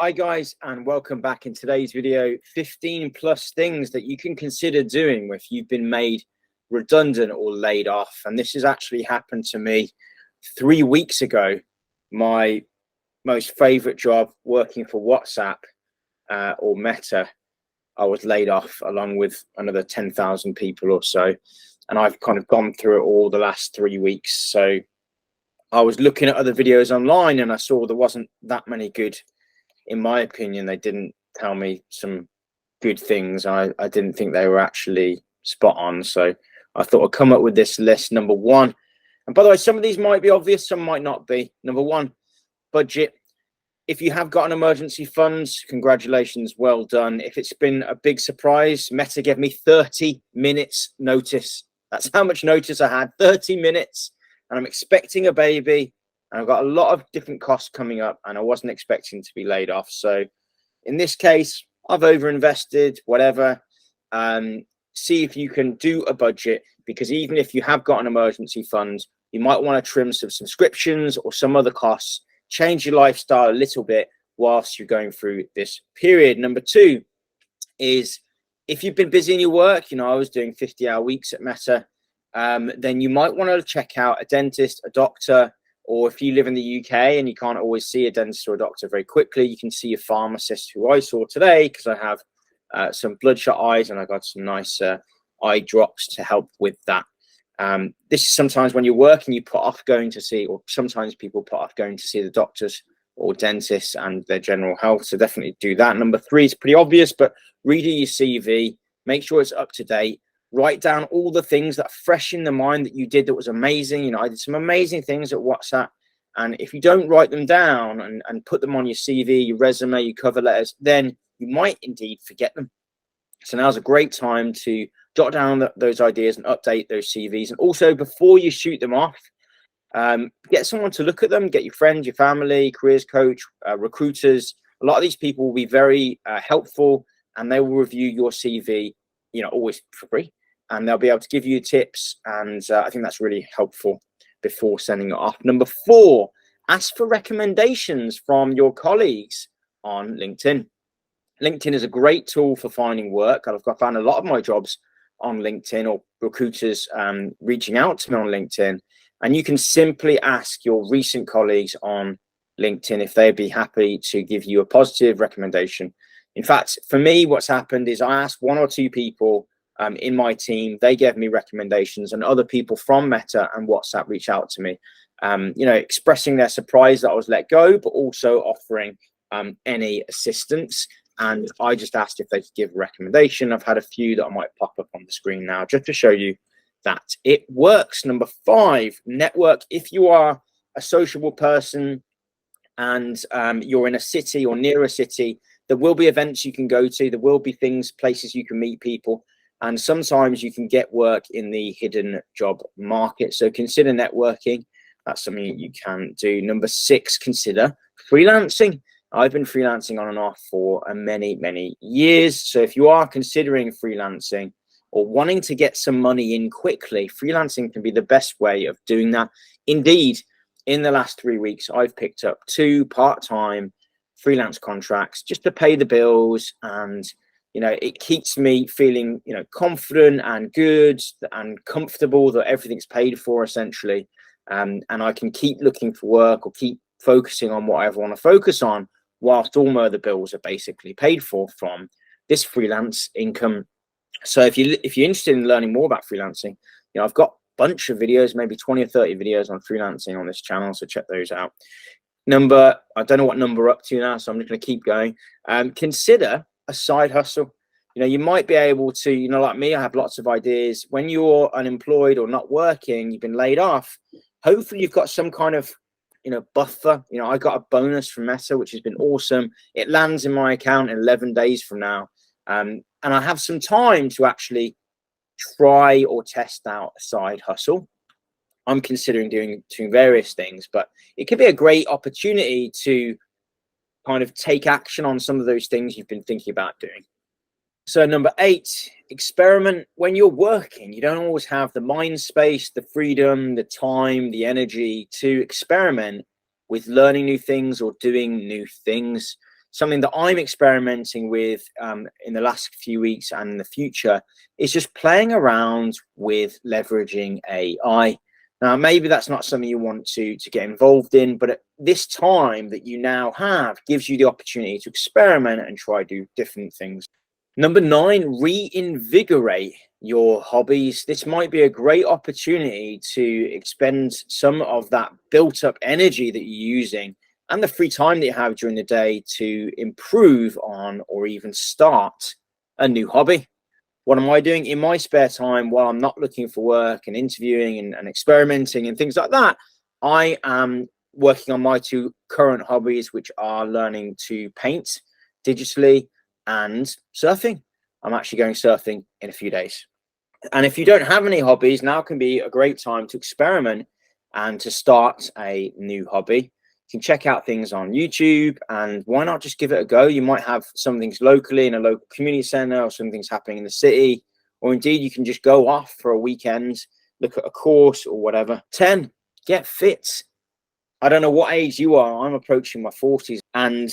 Hi guys, and welcome back. In today's video, 15 plus things that you can consider doing if you've been made redundant or laid off. And this has actually happened to me 3 weeks ago. My most favorite job, working for WhatsApp or Meta, I was laid off along with another 10,000 people or so. And I've kind of gone through it all the last 3 weeks. So I was looking at other videos online and I saw there wasn't that many good. In my opinion, they didn't tell me some good things. I didn't think they were actually spot on. So I thought I'd come up with this list. Number one, and by the way, some of these might be obvious, some might not be. Number one, budget. If you have got an emergency funds, congratulations, well done. If it's been a big surprise, Meta gave me 30 minutes notice. That's how much notice I had, 30 minutes. And I'm expecting a baby. And I've got a lot of different costs coming up and I wasn't expecting to be laid off. So in this case, I've overinvested, whatever. See if you can do a budget, because even if you have got an emergency fund, you might want to trim some subscriptions or some other costs, change your lifestyle a little bit whilst you're going through this period. Number two is if you've been busy in your work, I was doing 50-hour weeks at Meta, then you might want to check out a dentist, a doctor. Or if you live in the UK and you can't always see a dentist or a doctor very quickly, you can see a pharmacist, who I saw today because I have some bloodshot eyes and I got some nice eye drops to help with that. This is sometimes when you're working, you put off going to see, or sometimes people put off going to see the doctors or dentists and their general health. So definitely do that. Number three is pretty obvious, but read your CV, make sure it's up to date. Write down all the things that are fresh in the mind that you did that was amazing. I did some amazing things at WhatsApp. And if you don't write them down and put them on your CV, your resume, your cover letters, then you might indeed forget them. So now's a great time to jot down those ideas and update those CVs. And also, before you shoot them off, get someone to look at them. Get your friends, your family, careers coach, recruiters. A lot of these people will be very helpful, and they will review your CV, always for free. And they'll be able to give you tips. And I think that's really helpful before sending it off. Number four, ask for recommendations from your colleagues on LinkedIn. LinkedIn is a great tool for finding work. I've found a lot of my jobs on LinkedIn, or recruiters reaching out to me on LinkedIn. And you can simply ask your recent colleagues on LinkedIn if they'd be happy to give you a positive recommendation. In fact, for me, what's happened is I asked one or two people in my team, they gave me recommendations, and other people from Meta and WhatsApp reached out to me, expressing their surprise that I was let go, but also offering any assistance. And I just asked if they could give a recommendation. I've had a few that I might pop up on the screen now just to show you that it works. Number five, network. If you are a sociable person and you're in a city or near a city, there will be events you can go to. There will be places you can meet people. And sometimes you can get work in the hidden job market. So consider networking. That's something you can do. Number six, consider freelancing. I've been freelancing on and off for many, many years. So if you are considering freelancing or wanting to get some money in quickly, freelancing can be the best way of doing that. Indeed, in the last 3 weeks, I've picked up 2 part-time freelance contracts just to pay the bills, and it keeps me feeling confident and good and comfortable that everything's paid for essentially, and I can keep looking for work or keep focusing on what I ever want to focus on whilst all my other bills are basically paid for from this freelance income. So if you're interested in learning more about freelancing, I've got a bunch of videos, maybe 20 or 30 videos on freelancing on this channel, so check those out. I don't know what number we're up to now, so I'm just going to keep going. Consider a side hustle. You might be able to, like me, I have lots of ideas. When you're unemployed or not working, you've been laid off, hopefully you've got some kind of buffer. I got a bonus from Meta, which has been awesome. It lands in my account in 11 days from now. And I have some time to actually try or test out a side hustle. I'm considering doing various things, but it could be a great opportunity to kind of take action on some of those things you've been thinking about doing. So number 8, experiment. When you're working, you don't always have the mind space, the freedom, the time, the energy to experiment with learning new things or doing new things. something that I'm experimenting with in the last few weeks and in the future is just playing around with leveraging AI. Now, maybe that's not something you want to get involved in, but at this time that you now have gives you the opportunity to experiment and try do different things. Number 9, reinvigorate your hobbies. This might be a great opportunity to expend some of that built up energy that you're using and the free time that you have during the day to improve on or even start a new hobby. What am I doing in my spare time while I'm not looking for work and interviewing and experimenting and things like that? I am working on my 2 current hobbies, which are learning to paint digitally and surfing. I'm actually going surfing in a few days. And if you don't have any hobbies, now can be a great time to experiment and to start a new hobby. You can check out things on YouTube, and why not just give it a go? You might have some things locally in a local community center, or some things happening in the city, or indeed you can just go off for a weekend, look at a course or whatever. 10, get fit. I don't know what age you are. I'm approaching my 40s, and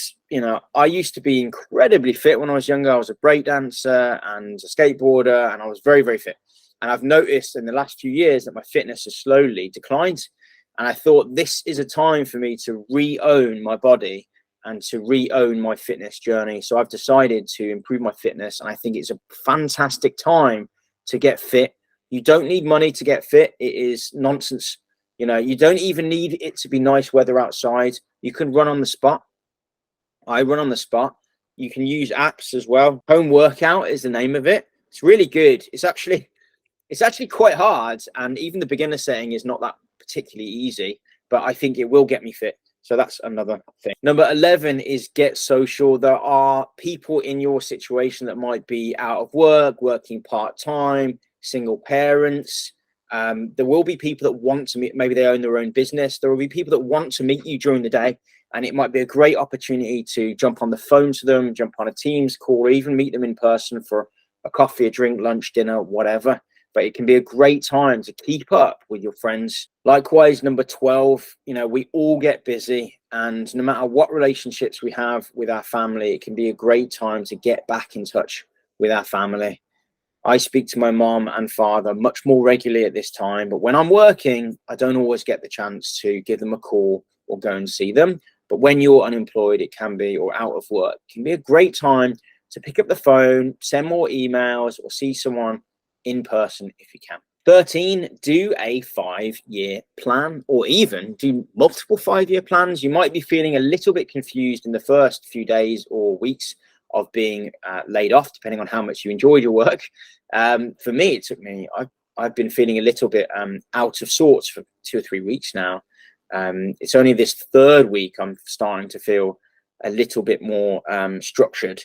I used to be incredibly fit when I was younger. I was a breakdancer and a skateboarder, and I was very, very fit. And I've noticed in the last few years that my fitness has slowly declined. And I thought this is a time for me to re-own my body and to re-own my fitness journey. So I've decided to improve my fitness, and I think it's a fantastic time to get fit. You don't need money to get fit. It is nonsense. You don't even need it to be nice weather outside. You can run on the spot. I run on the spot. You can use apps as well. Home workout is the name of it. It's really good. It's actually quite hard, and even the beginner setting is not that particularly easy, but I think it will get me fit. So that's another thing. Number 11 is get social. There are people in your situation that might be out of work, working part-time, single parents. There will be people that want to meet, maybe they own their own business. There will be people that want to meet you during the day, and it might be a great opportunity to jump on the phone to them, jump on a Teams call, or even meet them in person for a coffee, a drink, lunch, dinner, whatever. But it can be a great time to keep up with your friends. Likewise, number 12, we all get busy, and no matter what relationships we have with our family, it can be a great time to get back in touch with our family. I speak to my mom and father much more regularly at this time, but when I'm working, I don't always get the chance to give them a call or go and see them. But when you're unemployed, it can be, or out of work, it can be a great time to pick up the phone, send more emails, or see someone in person if you can. 13, do a 5-year plan, or even do multiple 5-year plans. You might be feeling a little bit confused in the first few days or weeks of being laid off, depending on how much you enjoyed your work. For me, I've been feeling a little bit out of sorts for 2 or 3 weeks now. It's only this 3rd week I'm starting to feel a little bit more structured.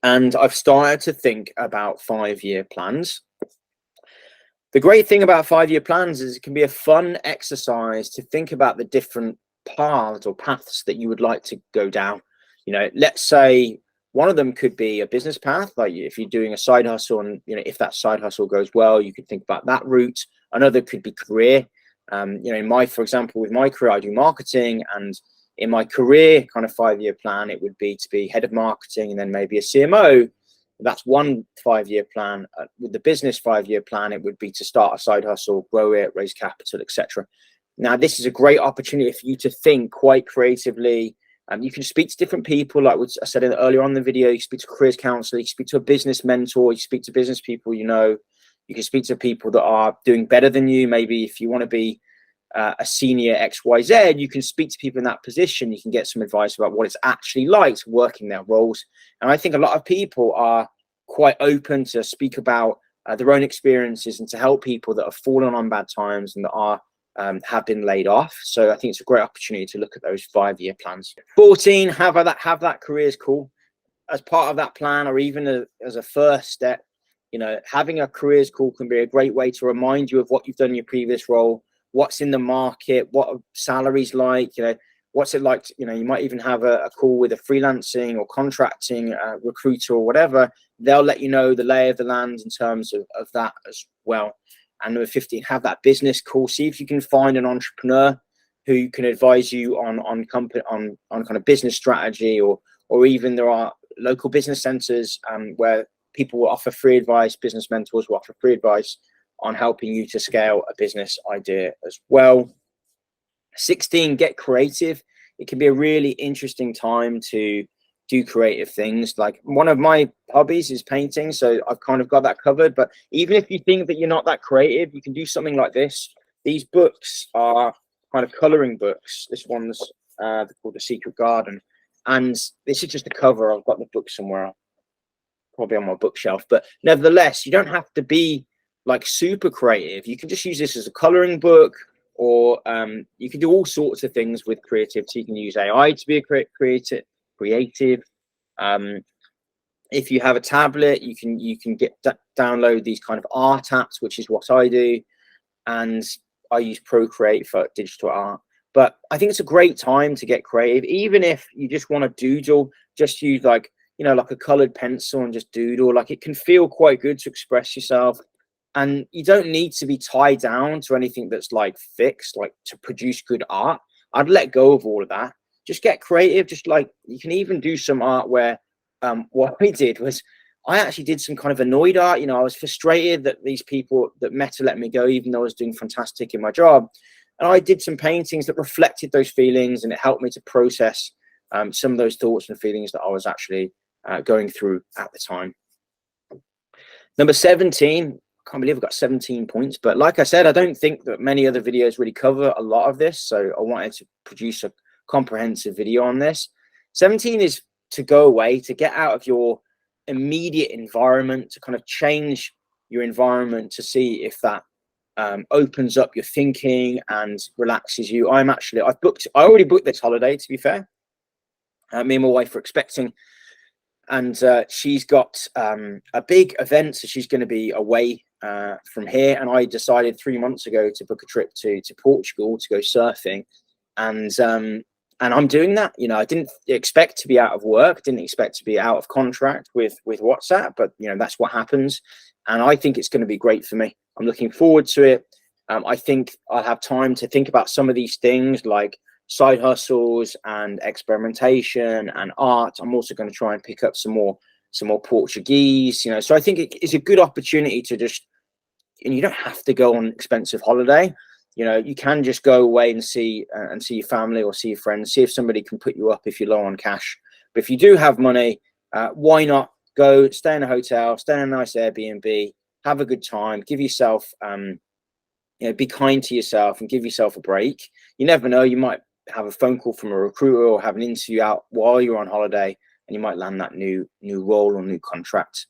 And I've started to think about 5-year plans. The great thing about 5-year plans is it can be a fun exercise to think about the different paths that you would like to go down. Let's say one of them could be a business path, like if you're doing a side hustle, and if that side hustle goes well, you could think about that route. Another could be career. For example, with my career, I do marketing, and in my career kind of 5-year plan, it would be to be head of marketing and then maybe a CMO. That's one 5-year plan. With the business 5-year plan, it would be to start a side hustle, grow it, raise capital, etc. Now, this is a great opportunity for you to think quite creatively. You can speak to different people, like I said earlier on in the video. You speak to a careers counselor, you speak to a business mentor, you speak to business people you can speak to people that are doing better than you. Maybe if you want to be a senior XYZ, you can speak to people in that position. You can get some advice about what it's actually like to work in their roles. And I think a lot of people are quite open to speak about their own experiences and to help people that have fallen on bad times and that are have been laid off. So I think it's a great opportunity to look at those 5-year plans. 14, have that careers call as part of that plan, or even as a first step. Having a careers call can be a great way to remind you of what you've done in your previous role, what's in the market, what are salaries like, what's it like you might even have a call with a freelancing or contracting recruiter or whatever. They'll let you know the lay of the land in terms of that as well. And number 15, have that business call. See if you can find an entrepreneur who can advise you on kind of business strategy or or even there are local business centers where people will offer free advice. Business mentors will offer free advice on helping you to scale a business idea as well. 16, get creative. It can be a really interesting time to do creative things. Like, one of my hobbies is painting, so I've kind of got that covered. But even if you think that you're not that creative, you can do something like this. These books are kind of coloring books. This one's called The Secret Garden, and this is just a cover. I've got the book somewhere, probably on my bookshelf, but nevertheless, you don't have to be like super creative. You can just use this as a coloring book, or you can do all sorts of things with creativity. You can use AI to be a creative. If you have a tablet, you can download these kind of art apps, which is what I do, and I use Procreate for digital art. But I think it's a great time to get creative. Even if you just want to doodle, just use like a colored pencil and just doodle. Like, it can feel quite good to express yourself, and you don't need to be tied down to anything that's like fixed, like to produce good art. I'd let go of all of that. Just get creative. Just like, you can even do some art where what I did was I actually did some kind of annoyed art. I was frustrated that these people that Meta let me go, even though I was doing fantastic in my job. And I did some paintings that reflected those feelings, and it helped me to process some of those thoughts and feelings that I was actually going through at the time. Number 17, I can't believe I've got 17 points, but like I said, I don't think that many other videos really cover a lot of this, so I wanted to produce a comprehensive video on this. 17 is to go away, to get out of your immediate environment, to kind of change your environment, to see if that opens up your thinking and relaxes you. I already booked this holiday, to be fair. Me and my wife are expecting, and she's got a big event, so she's going to be away from here. And I decided 3 months ago to book a trip to Portugal to go surfing, and I'm doing that. I didn't expect to be out of work, didn't expect to be out of contract with WhatsApp, but that's what happens, and I think it's going to be great for me. I'm looking forward to it. I think I'll have time to think about some of these things, like side hustles and experimentation and art. I'm also going to try and pick up some more Portuguese, so I think it's a good opportunity to just, and you don't have to go on an expensive holiday. You can just go away and see your family or see your friends, see if somebody can put you up if you're low on cash. But if you do have money, why not go stay in a hotel, stay in a nice Airbnb, have a good time, give yourself, be kind to yourself and give yourself a break. You never know, you might have a phone call from a recruiter or have an interview out while you're on holiday, and you might land that new role or new contract.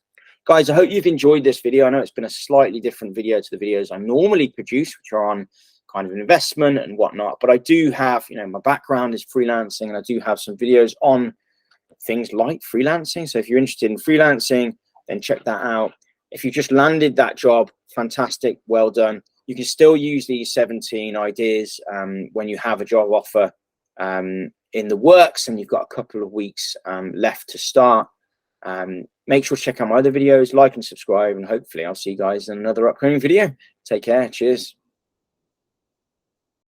Guys, I hope you've enjoyed this video. I know it's been a slightly different video to the videos I normally produce, which are on kind of investment and whatnot. But I do have, my background is freelancing, and I do have some videos on things like freelancing. So if you're interested in freelancing, then check that out. If you just landed that job, fantastic, well done. You can still use these 17 ideas when you have a job offer in the works and you've got a couple of weeks left to start. Make sure to check out my other videos, like and subscribe, and hopefully I'll see you guys in another upcoming video. Take care. Cheers.